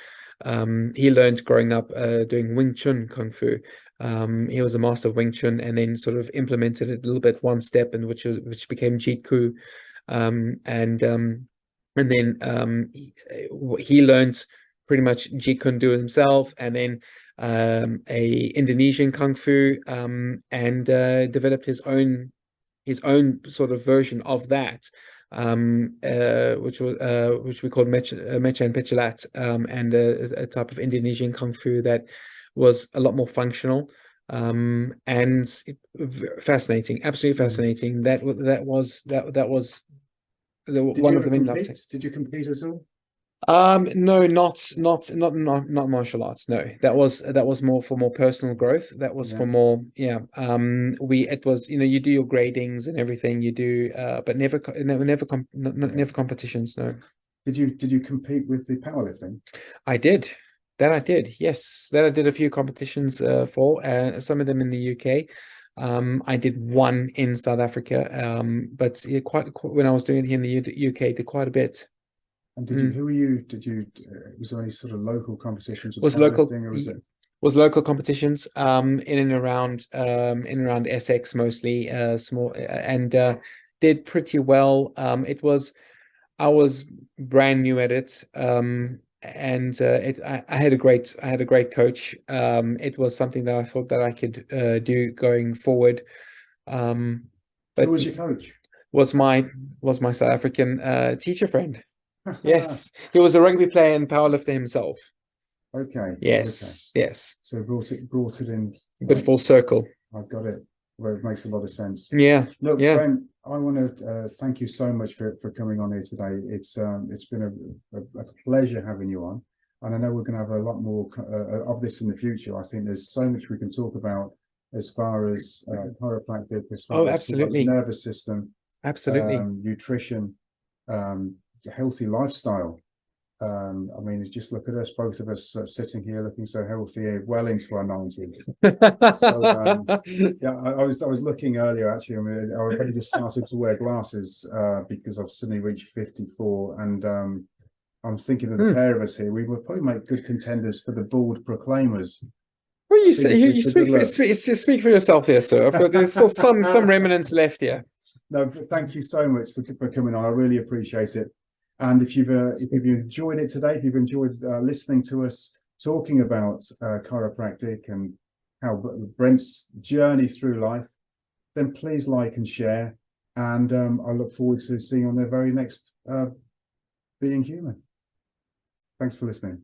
he learned growing up doing Wing Chun Kung Fu. He was a master of Wing Chun, and then sort of implemented it a little bit one step, and which became Jeet Kune, and then he learned pretty much Jeet Kune Do himself, and then a Indonesian Kung Fu, and developed his own sort of version of that, which we called Mecha and Pechelat, and a type of Indonesian Kung Fu that was a lot more functional, and fascinating, absolutely fascinating. That was one of the main love. Did you compete at all? No, not martial arts. No, that was more for more personal growth. That was for more, it was, you do your gradings and everything you do, but never competitions. No. Did you compete with the powerlifting? I did. That I did. Yes, that I did a few competitions for, some of them in the UK. I did one in South Africa, but quite when I was doing it here in the UK, did quite a bit. And who were you? Was there any sort of local competitions? Was local competitions in and around Essex mostly, small, and did pretty well. I was brand new at it, and I had a great coach. It was something that I thought that I could do going forward. But who was your coach? Was my South African teacher friend. Yes, he was a rugby player and powerlifter himself. Okay. Yes, okay. Yes. So brought it in a bit full circle. I've got it. Well, it makes a lot of sense. Yeah. Look, yeah. Brent, I want to thank you so much for coming on here today. It's been a pleasure having you on, and I know we're going to have a lot more of this in the future. I think there's so much we can talk about as far as chiropractic, as far as absolutely, the nervous system, absolutely, nutrition, healthy lifestyle. I mean, just look at us, both of us sitting here looking so healthy, well into our 90s. So, yeah, I was looking earlier actually. I mean, I already just started to wear glasses because I've suddenly reached 54, and I'm thinking of the pair of us here. We would probably make good contenders for the Bald Proclaimers. Well, you say you speak for yourself here, sir. There's still some remnants left here. No, thank you so much for coming on. I really appreciate it. And if you've enjoyed it today, if you've enjoyed listening to us talking about chiropractic and how Brent's journey through life, then please like and share. And I look forward to seeing you on the very next Being Human. Thanks for listening.